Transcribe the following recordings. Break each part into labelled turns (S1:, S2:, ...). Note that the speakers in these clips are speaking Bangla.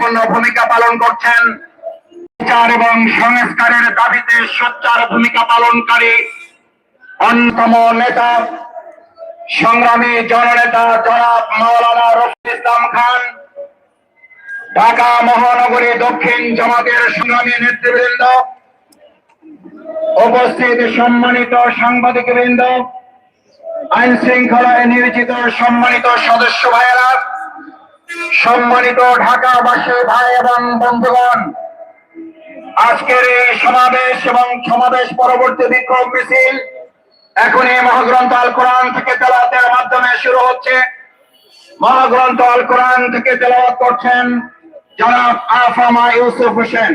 S1: গুরুত্বপূর্ণ ভূমিকা পালন করছেন। বিচার এবং সংস্কারের দাবিতে সোচ্চার ভূমিকা পালনকারী অন্যতম নেতা, সংগ্রামী জননেতা জনাব মাওলানা রফিকুল ইসলাম খান, ঢাকা মহানগরী দক্ষিণ জামাতের সংগ্রামী নেতৃবৃন্দ, উপস্থিত সম্মানিত সাংবাদিকবৃন্দ, আইন শৃঙ্খলায় নিয়োজিত সম্মানিত সদস্য ভাইয়েরা, সম্মানিত ঢাকাবাসী ভাই এবং বন্ধুগণ, আজকের এই সমাবেশ এবং সমাবেশ পরবর্তী বিক্ষোভ মিছিল এখনই মহাগ্রন্থ আল কোরআন থেকে তেলাওয়াতের মাধ্যমে শুরু হচ্ছে। মহাগ্রন্থ আল কোরআন থেকে তেলাওয়াত করছেন জনাব আফামা ইউসুফ হোসেন।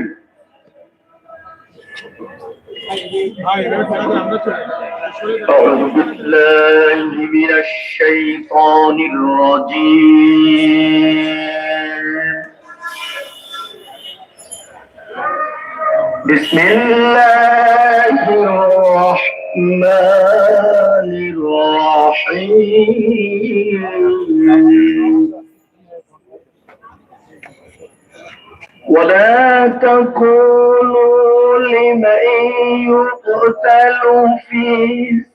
S2: أعوذ بالله من الشيطان الرجيم. بسم الله الرحمن الرحيم. ولا تكونوا لمن يقتل في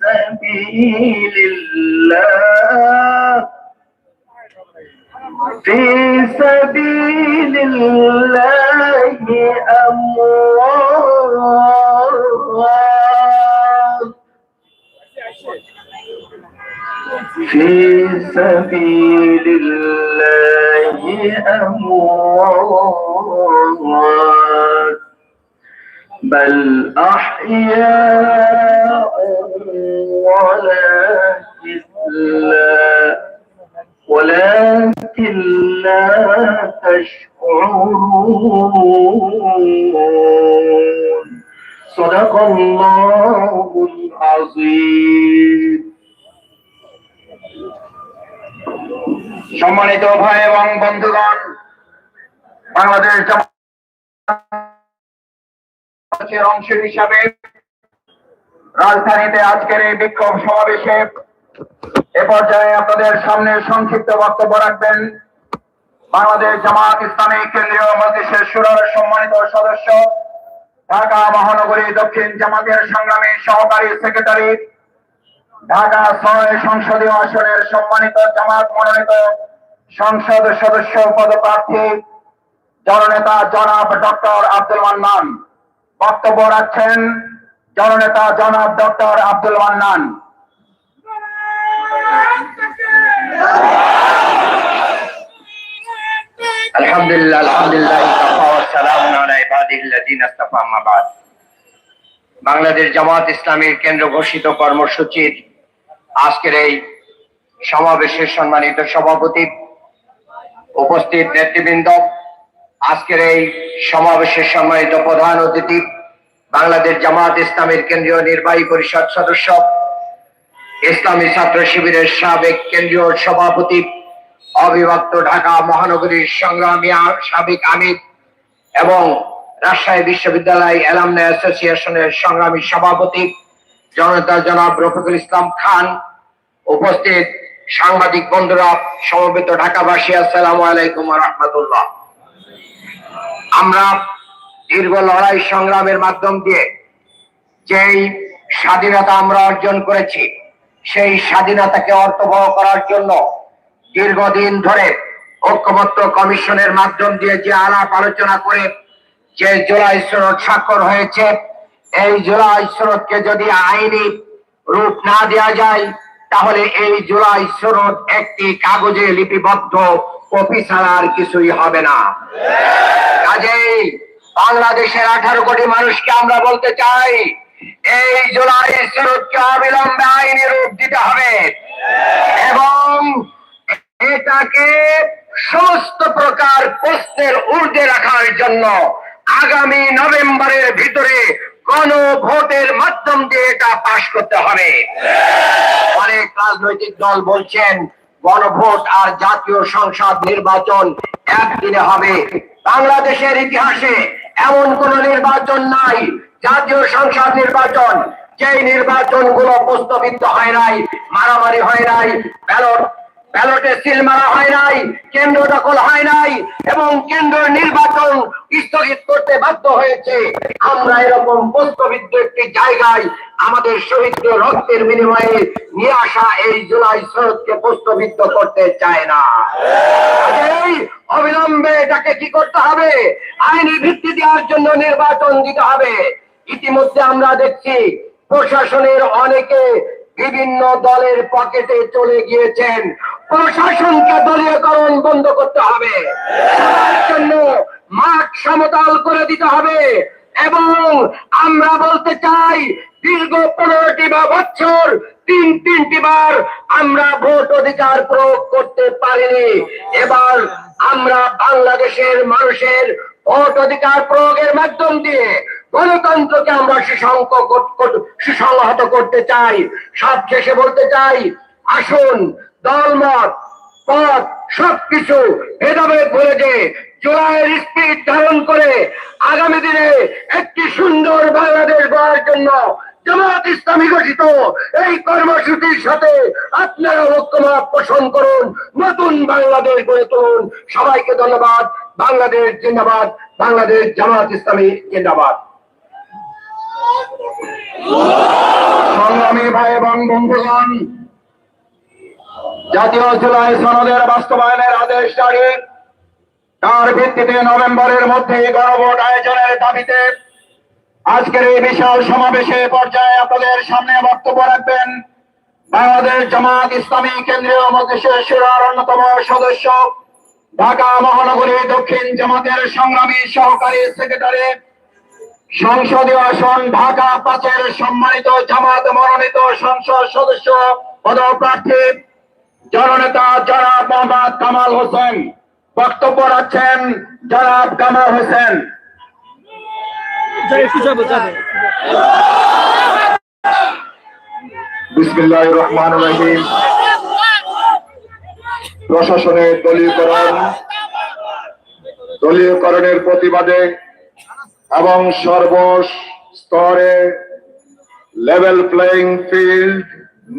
S2: سبيل الله أموات في سبيل الله أموات بل أحياء ولكن لا تشعرون. صدق الله العظيم.
S1: সম্মানিত ভাই এবং বন্ধুগণ, বাংলাদেশ জামাতের অংশ হিসাবে রাজধানীতে আজকের এই বিক্ষোভ সমাবেশে এ পর্যায়ে আপনাদের সামনে সংক্ষিপ্ত বক্তব্য রাখবেন বাংলাদেশ জামাত ইসলামী কেন্দ্রীয় মজলিসের শুরার সম্মানিত সদস্য, ঢাকা মহানগরী দক্ষিণ জামাতের সংগ্রামী সহকারী সেক্রেটারি, ঢাকা ৬ সংসদীয় আসনের সম্মানিত জামাত মনোনীত সংসদ সদস্য পদপ্রার্থী জননেতা জনাব ডক্টর আব্দুল মান্নান। বক্তব্য রাখছেন জননেতা জনাব ডক্টর আব্দুল মান্নান।
S2: আলহামদুলিল্লাহ আলহামদুলিল্লাহ কাফা ওয়া সালামুন আলা ইবাদিল্লাযিনা ইসতাফা আম্মা বাদ। বাংলাদেশ জামাত ইসলামীর কেন্দ্র ঘোষিত কর্মসূচির আজকের এই সমাবেশের সম্মানিত সভাপতি, উপস্থিত নেতৃবৃন্দ, আজকের এই সমাবেশের সম্মানিত প্রধান অতিথি, বাংলাদেশ জামাত ইসলামীর কেন্দ্রীয় নির্বাহী পরিষদ সদস্য, ইসলামী ছাত্র শিবিরের সাবেক কেন্দ্রীয় সভাপতি, অবিভক্ত ঢাকা মহানগরীর সংগ্রামী সাবেক আমির এবং রাজশাহী বিশ্ববিদ্যালয় অ্যালামনাই অ্যাসোসিয়েশনের সংগ্রামী সভাপতি জননেতা জনাব রফিকুল ইসলাম খান, উপস্থিত সাংবাদিক বন্ধুরা, সমবেত ঢাকাবাসী, আসসালামু আলাইকুম ওয়া রাহমাতুল্লাহ। আমরা দীর্ঘ লড়াই সংগ্রামের মাধ্যম দিয়ে যেই স্বাধীনতা আমরা অর্জন করেছি, সেই স্বাধীনতাকে অর্থবহ করার জন্য দীর্ঘদিন ধরে ঐক্যমত্য কমিশনের মাধ্যম দিয়ে যে আলাপ আলোচনা করে যে জুলাই সনদ স্বাক্ষর হয়েছে, এই জুলাই সনদকে যদি আইনি রূপ না দেওয়া যায় তাহলে এই জুলাই সনদ একটি কাগজে লিপিবদ্ধ কপি ছাড়া আর কিছুই হবে না। কাজেই বাংলাদেশের 18 কোটি মানুষকে আমরা বলতে চাই, এই জুলাই সনদকে অবিলম্বে আইনি রূপ দিতে হবে এবং এটাকে সমস্ত প্রকার প্রশ্নের ঊর্ধ্বে রাখার জন্য আগামী নভেম্বরের ভিতরে গণভোটের মাধ্যম দিয়ে এটা পাশ করতে হবে। অনেক রাজনৈতিক দল বলছেন গণভোট আর জাতীয় সংসদ নির্বাচন একদিনে হবে। বাংলাদেশের ইতিহাসে এমন কোন নির্বাচন নাই, জাতীয় সংসদ নির্বাচন, যে নির্বাচনগুলো প্রশ্নবিদ্ধ হয় নাই, মারামারি হয় নাই, ব্যালট ব্যালটে সিল মারা হয় নাই, কেন্দ্র দখল হয় নাই এবং কেন্দ্র নির্বাচন স্থগিত করতে বাধ্য হয়েছে। আমরা এরকম প্রশ্নবিদ্ধ একটি জায়গায় আমাদের শহীদদের রক্তের বিনিময়ে নিয়ে আসা এই জুলাই সনদকে প্রশ্নবিদ্ধ করতে চায় না। কাজেই অবিলম্বে এটাকে কি করতে হবে? আইনি ভিত্তি দেওয়ার জন্য নির্বাচন দিতে হবে। ইতিমধ্যে আমরা দেখছি প্রশাসনের অনেকে বিভিন্ন দলের পকেটে চলে গিয়েছেন। প্রশাসনকে দলীয়করণ বন্ধ করতে হবে, সবার জন্য মাঠ সমতল করে দিতে হবে। এবং আমরা বলতে চাই, দীর্ঘ 15টি বছর তিনটি বার আমরা ভোট অধিকার প্রয়োগ করতে পারিনি। এবার আমরা বাংলাদেশের মানুষের ভোট অধিকার প্রয়োগের মাধ্যম দিয়ে গণতন্ত্রকে আমরা সুসংহত করতে চাই। সবশেষে বলতে চাই, আসুন দলমত পথ সবকিছু ভেদাভেদ ভুলে যে জুলাইয়ের স্পিরিট ধারণ করে আগামী দিনে একটি সুন্দর বাংলাদেশ গড়ার জন্য জামাত ইসলামী ঘোষিত এই কর্মসূচির সাথে আপনারা ঐক্যমত পোষণ করুন, নতুন বাংলাদেশ গড়ে তুলুন। সবাইকে ধন্যবাদ। বাংলাদেশ জিন্দাবাদ, বাংলাদেশ জামাত ইসলামী জিন্দাবাদ।
S1: সংগ্রামী ভাই এবং বন্ধুগণ, জাতীয় জুলাই সনদের বাস্তবায়নের আদেশ জারি, তার ভিত্তিতে নভেম্বরের মধ্যে গণভোট আয়োজনের দাবিতে আজকের এই বিশাল সমাবেশে পর্যায়ে আপনাদের সামনে বক্তব্য রাখবেন বাংলাদেশ জামাত ইসলামী কেন্দ্রীয় মজলিসের শুরার অন্যতম সদস্য, ঢাকা মহানগরী দক্ষিণ জামাতের সংগ্রামী সহকারী সেক্রেটারি, সংসদীয় আসন ঢাকা 5-এর সম্মানিত জামাত মনোনীত সংসদ সদস্য পদপ্রার্থী জননেতা জনাব মোহাম্মদ কামাল হোসেন। বক্তব্য রাখছেন জনাব কামাল হোসেন। বিসমিল্লাহির রহমানির রহিম। প্রশাসনের দলীয়করণের প্রতিবাদে এবং সর্বস্তরে লেভেল প্লেইং ফিল্ড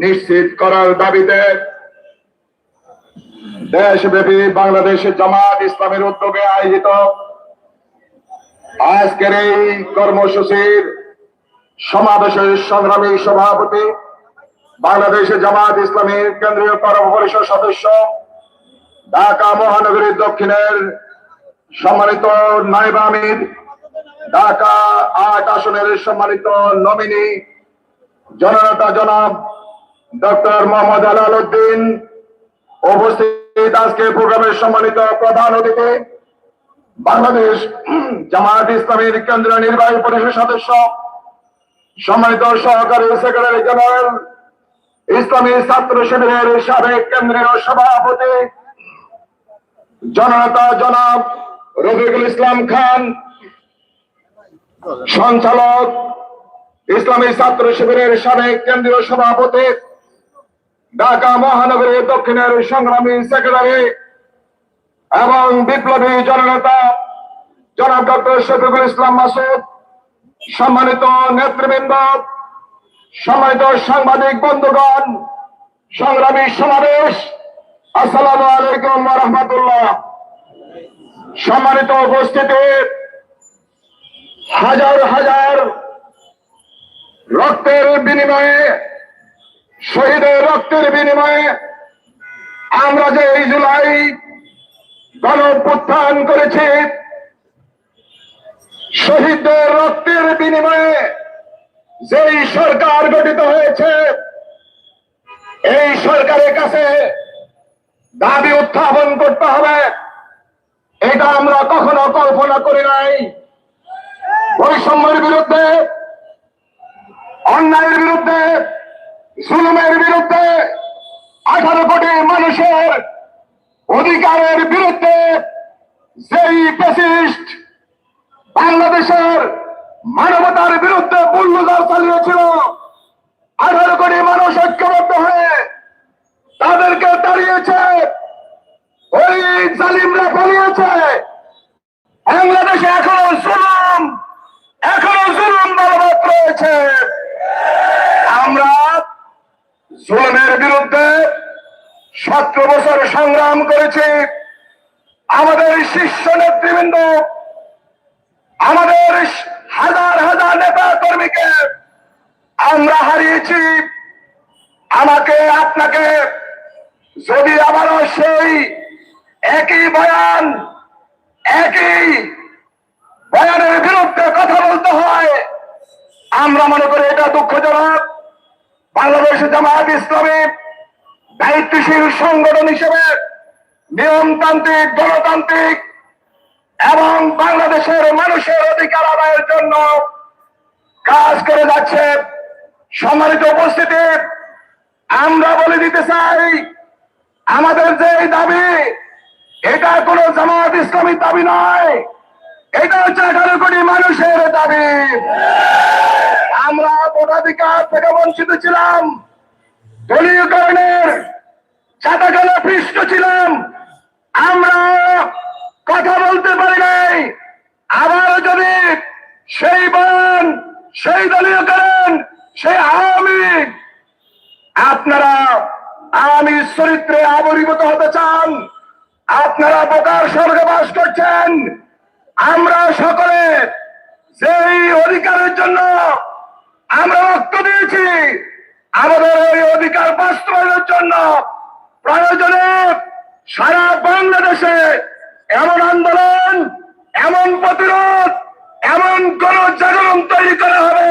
S1: নিশ্চিত করার দাবিতে দেশব্যাপী বাংলাদেশ জামাত ইসলামের উদ্যোগে আয়োজিত আজকের এই কর্মসূচির সমাবেশের সংগ্রামী সভাপতি, বাংলাদেশ জামাত ইসলামীর কেন্দ্রীয় কর্মপরিষদ সদস্য, ঢাকা মহানগরী দক্ষিণের সম্মানিত নায়েব আমির, ঢাকা 8 আসনের সম্মানিত নমিনি জননেতা জনাব ডক্টর মোহাম্মদ আলাল উদ্দিন, উপস্থিত আজকে প্রোগ্রামের সম্মানিত প্রধান অতিথি বাংলাদেশ জামাত ইসলামীর কেন্দ্রীয় নির্বাহী পরিষদ সদস্য, সম্মানিত সহকারী সেক্রেটারি জেনারেল, ইসলামী ছাত্র শিবিরের সাবেক কেন্দ্রীয় সভাপতি জননেতা জনাব রফিকুল ইসলাম খান, সঞ্চালক ইসলামী ছাত্র শিবিরের সাবেক কেন্দ্রীয় সভাপতি, ঢাকা মহানগরী দক্ষিণের সংগ্রামী সেক্রেটারি এবং বিপ্লবী জননেতা জনাব ডক্টর শফিকুল ইসলাম মাসুদ, সম্মানিত নেতৃবৃন্দ, সম্মানিত সাংবাদিক বন্ধুগণ, সংগ্রামী সমাবেশ, আসসালামু আলাইকুম ওয়া রাহমাতুল্লাহ। সম্মানিত উপস্থিতি, হাজার হাজার রক্তের বিনিময়ে, শহীদের রক্তের বিনিময়ে আমরা যে এই জুলাই গণঅভ্যুত্থান করেছি, শহীদদের রক্তের বিনিময়ে যেই সরকার গঠিত হয়েছে, এই সরকারের কাছে দাবি উত্থাপন করতে হবে। এটা আমরা কখনো কল্পনা করি নাই। বৈষম্যের বিরুদ্ধে, অন্যায়ের বিরুদ্ধে, জুলুমের বিরুদ্ধে, 18 কোটি মানুষের অধিকারের বিরুদ্ধে যেই ফ্যাসিস্ট বাংলাদেশের মানবতার বিরুদ্ধে বুলডোজার চালিয়েছিল, 18 কোটি মানুষ ঐক্যবদ্ধ হয়ে তাদেরকে তাড়িয়েছে। ওই জালিমরা পালিয়েছে। বাংলাদেশে এখনো জুলুম বলবৎ রয়েছে। আমরা জুলুমের বিরুদ্ধে, 17 বছর সংগ্রাম করেছি। আমাদের শীর্ষ নেতৃবৃন্দ, আমাদের হাজার হাজার নেতা কর্মীকে আমরা হারিয়েছি। আমাকে আপনাকে যদি আবারও সেই একই বয়ানের বিরুদ্ধে কথা বলতে হয়, আমরা মনে করি এটা দুঃখজনক। বাংলাদেশ জামায়াত ইসলামী দায়িত্বশীল সংগঠন হিসেবে নিয়মতান্ত্রিক, গণতান্ত্রিক এবং বাংলাদেশের মানুষের অধিকার আদায়ের জন্য কাজ করে যাচ্ছে। সম্মানিত উপস্থিতি, আমরা বলে দিতে চাই, আমাদের যে দাবি, এটা কোনো জামায়াত ইসলামীর দাবি নয়, এটা হচ্ছে 18 কোটি মানুষের দাবি। আমরা ভোটাধিকার থেকে বঞ্চিত ছিলাম, দলীয়করণের চাতাখানা পৃষ্ঠ ছিলাম, আমরা কথা বলতে পারি নাই। আবার যদি সেই বয়ান, সেই দলীয়করণ, সেই আপনারা আওয়ামী চরিত্রে আবির্ভূত হতে চান, আপনারা বোকার স্বর্গে বাস করছেন। আমরা সকলে যেই অধিকারের জন্য আমরা রক্ত দিয়েছি, আমাদের এই অধিকার বাস্তবায়নের জন্য প্রয়োজনে সারা বাংলাদেশে এমন আন্দোলন, এমন প্রতিরোধ, এমন গণজাগরণ তৈরি করা হবে